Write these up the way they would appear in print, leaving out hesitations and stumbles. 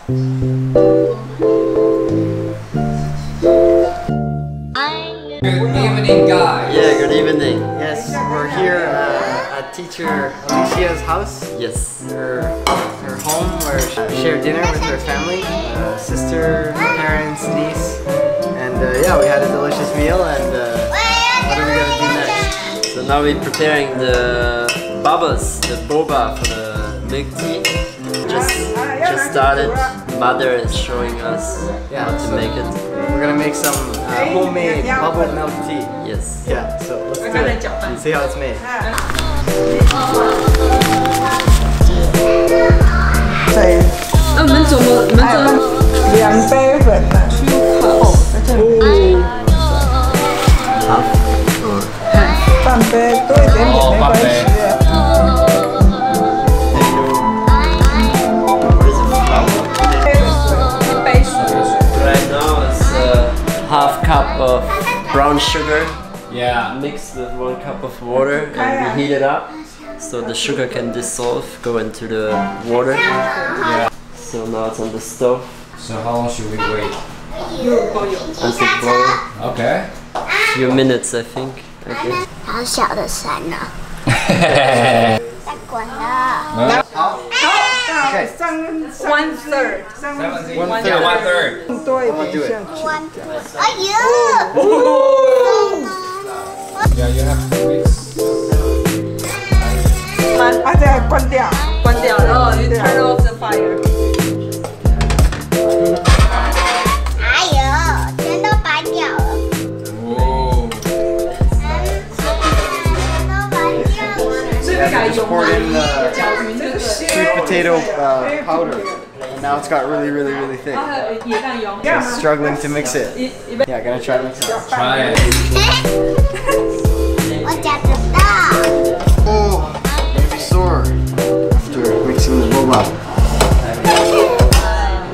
Good evening, guys. Yeah, good evening. Yes, we're here at teacher Alicia's house. Yes. Her home where she shared dinner with her family, sister, parents, niece. And yeah, we had a delicious meal and what are we gonna do next? So now we're preparing the bubbles, the boba for the milk tea. Just started. Mother is showing us how to make it. We're gonna make some homemade bubble milk tea. Yes. Yeah, so let's do it and see how it's made. 我们怎么2杯粉呢？好。半杯多一点点没关系。 Half cup of brown sugar, Yeah. mixed with 1 cup of water, and we heat it up so the sugar can dissolve, go into the water. Yeah. So now it's on the stove So how long should we wait? until boil. Okay. A few minutes, I think. Okay. 好小的伞呢，在滚了。 Okay. 1/3， Yeah, 1/3. 多一点像。哎呦！ Yeah, you have to mix. 把这个关掉，关掉，然后你 turn off the fire。 哎呦，全都白掉了。 Whoa. 这个改用 Poured in the 搅匀这个 sweet potato powder, and now it's got really thick. 野蛋油。 Just struggling to mix it. Yeah, gonna try to mix it. Try it. 我夹得到。 Oh, maybe sore after mixing the boba.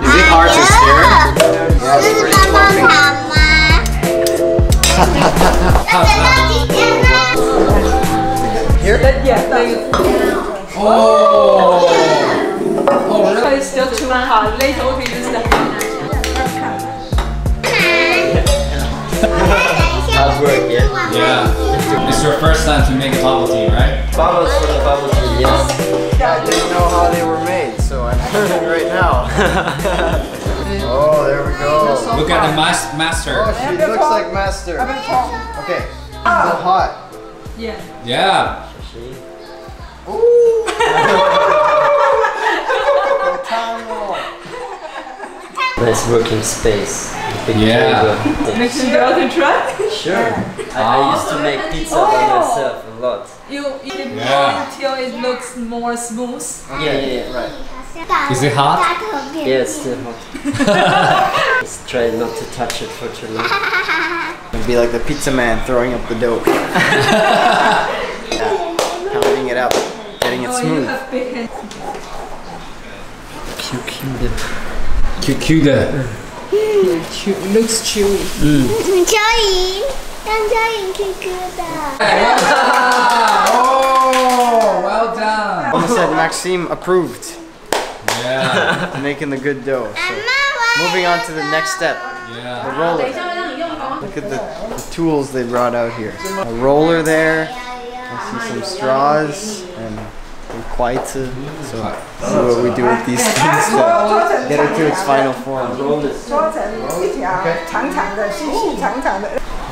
Is it hard to stir? Yeah, 这 it's 是 pretty 棒棒 fluffy. 糖吗？要等到几天呢？ Here? Oh. It's still too hot. Later we can use the Hard work, yeah. Yeah. It's your first time to make a bubble tea, right? Bubbles for the bubble tea, yes. I didn't know how they were made, so I'm learning right now. Oh, there we go. Look at the master. Oh, she looks like master. Okay, still hot. Yeah. Yeah. Nice working space. Big Yeah. table. Next girl can try. Sure. I used to make pizza by myself a lot. You can Yeah. boil till it looks more smooth. Yeah, right. Is it hot? Yeah, it's still hot. Just try not to touch it for too long. It'd be like the pizza man throwing up the dough. Pounding it out, getting it Oh, you smooth. have big hands. Cucumber. Cucumber. Looks chewy. 蚯蚓，让蚯蚓去割的。 Oh, well done. Mama said Maxime approved. Yeah. Making the good dough. So moving on to the next step, the Yeah. roller. Look at the tools they brought out here. A roller there. I see some straws and quite. So see what we do with these things to get it to its final form. Roll this. 搓成一条长长的、细细长长的。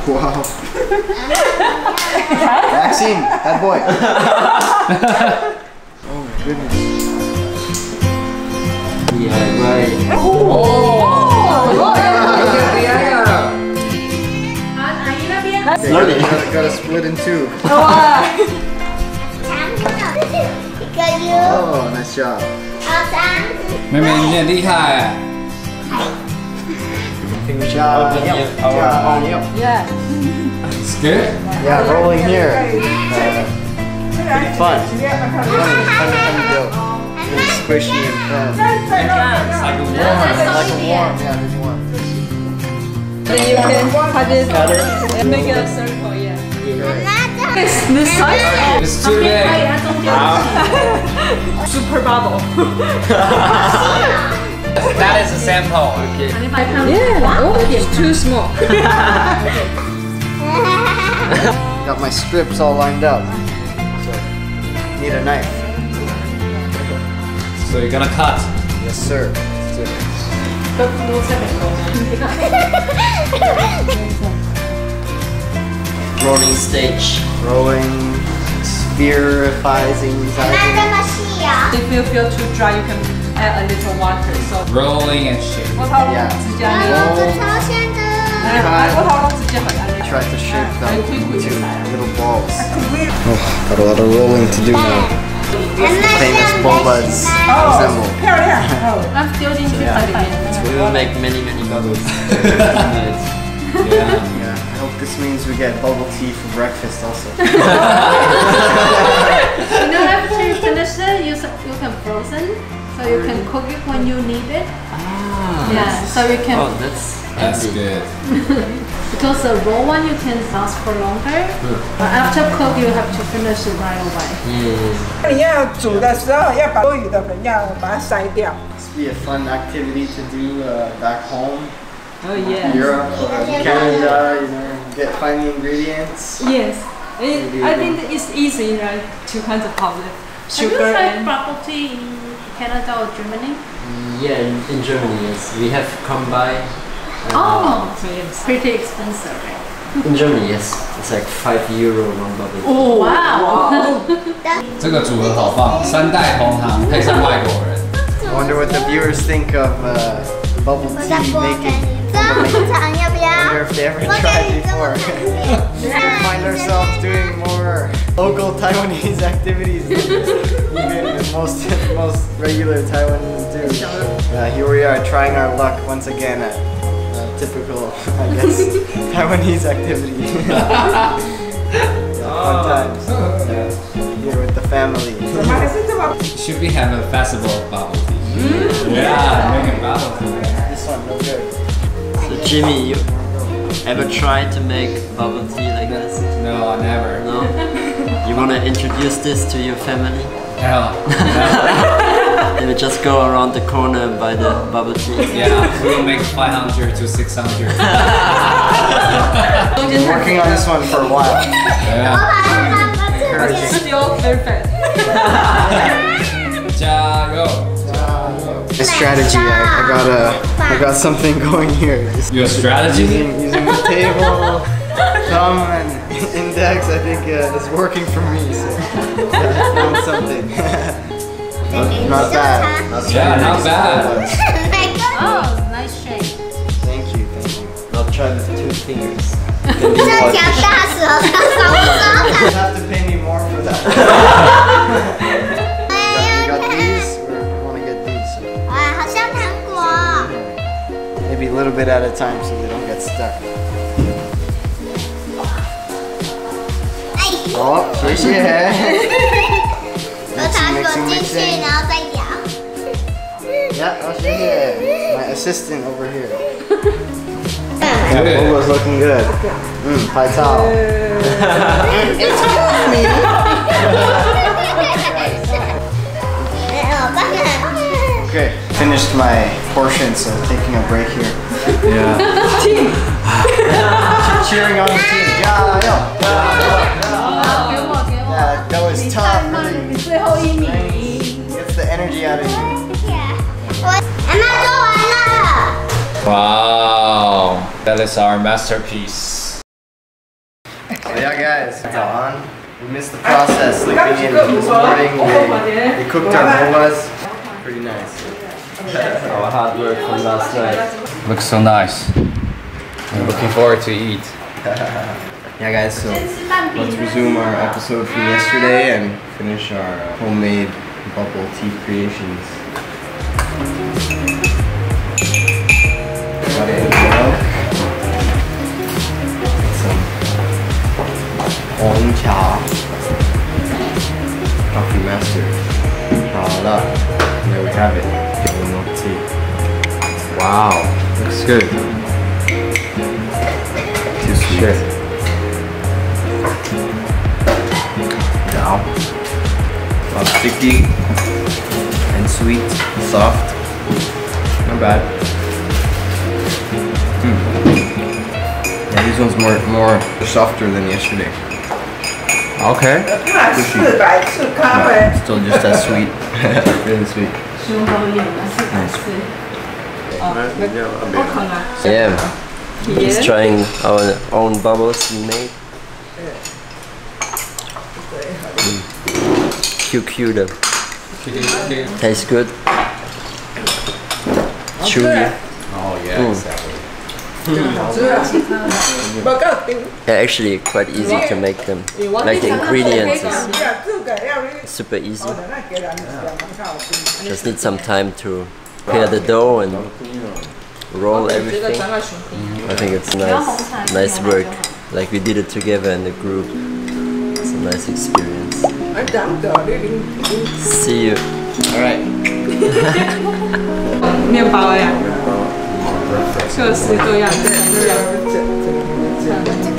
Wow. Maxime, that boy. Oh my goodness. Yeah, right. Slowly. Gotta split in two. 一个 U， Oh, nice job. 3。妹妹，你很厉害。 Good job. Yeah. It's good. Yeah, rolling here. Pretty fun. Funny dough. Really squishy and firm. It's like a worm. Like a worm. Yeah, it's warm. Then you can cut it and make it a circle. Yeah. This size. It's too big. Super bubble. That is a sample. Okay. Yeah. Oh, it's too small. Got my strips all lined up. So, need a knife. So you're gonna cut. Yes, sir. Let's do it. Rolling stage. Rolling, spherifying. If you feel too dry, you can add a little water. So Rolling and shake. 我头龙直接按 Try to shape them into little balls. Oh, got a lot of rolling to do now. Famous boba's assemble. We will make many bubbles. Yeah. Yeah, I hope this means we get bubble tea for breakfast also. You know, after you finish it, you can frozen, so you can cook it when you need it. Yeah, so you can. Oh, that's good. Because the raw one you can last for longer. But after cook, you have to finish it right away. Yeah. 你要煮的时候要把多余的粉要把它筛掉。 This would be a fun activity to do back home. Oh yeah. Europe or Canada, you know, find the ingredients. Yes. I think it's easy, right? Two kinds of powder. Have you Sugar tried and bubble tea in Canada or Germany? Yeah, in Germany, yes. We have come by. Oh, so it's pretty expensive, right? In Germany, yes. It's like €5 one bubble. Oh Wow. 这个组合好棒，三代同堂配上外国人。 I wonder what the viewers think of bubble tea making. I wonder if they ever tried before. We find ourselves doing more local Taiwanese activities than even most regular Taiwanese do. Here we are trying our luck once again at typical, I guess, Taiwanese activity. Fun times. Here with the family. Should we have a festival of bubble tea? Yeah, making bubble tea. This one, no good. So Jimmy, you ever tried to make bubble tea like this? No, never. No? You want to introduce this to your family? Hell. They will just go around the corner and buy the bubble tea. Yeah, we'll make 500 to 600. Been working on this one for a while. Yeah. still very fast. 加油! A strategy. I got something going here. Just Your strategy? using the table, thumb, and index. I think it's working for me. So I found something. not bad. Yeah, not bad. Oh, nice shape. Thank you. I'll try with 2 fingers. You have to pay me more for that. You got these. I want to get these. Maybe a little bit at a time so they don't get stuck. Oh, 谢谢. Mixing. Yeah, oh, 谢谢. My assistant over here. Yeah, Boba's looking good. Pai Tao. It's me. Okay, finished my portion, so taking a break here. Yeah. Cheering on the team. Yeah. Yeah, that was tough. Really gets the energy out of you. Wow, that is our masterpiece. So yeah, guys, it's on. We missed the process. Sleeping in this morning, we cooked our bobas. Pretty nice. Our hard work from last night. Looks so nice. I'm looking forward to eat. Yeah, guys, so let's resume our episode from yesterday and finish our homemade bubble tea creations. Got it in milk. Some Hong Cha Coffee Master. Voila. There we have it. Yellow milk tea. Wow, looks good. Too sweet. Now, sticky and sweet, soft. Not bad. Yeah, this one's more softer than yesterday. Okay. 400次咖啡。 Still just as sweet. Really sweet. Yeah. He's trying our own bubbles we made. Cute though. Tastes good. Chewy. Oh yeah, exactly. They're actually quite easy to make them. Like the ingredients is super easy. Just need some time to prepare the dough and roll everything. I think it's nice work. Like we did it together in the group. It's a nice experience. See you. Alright. 面包呀，各式各样的，这样子剪。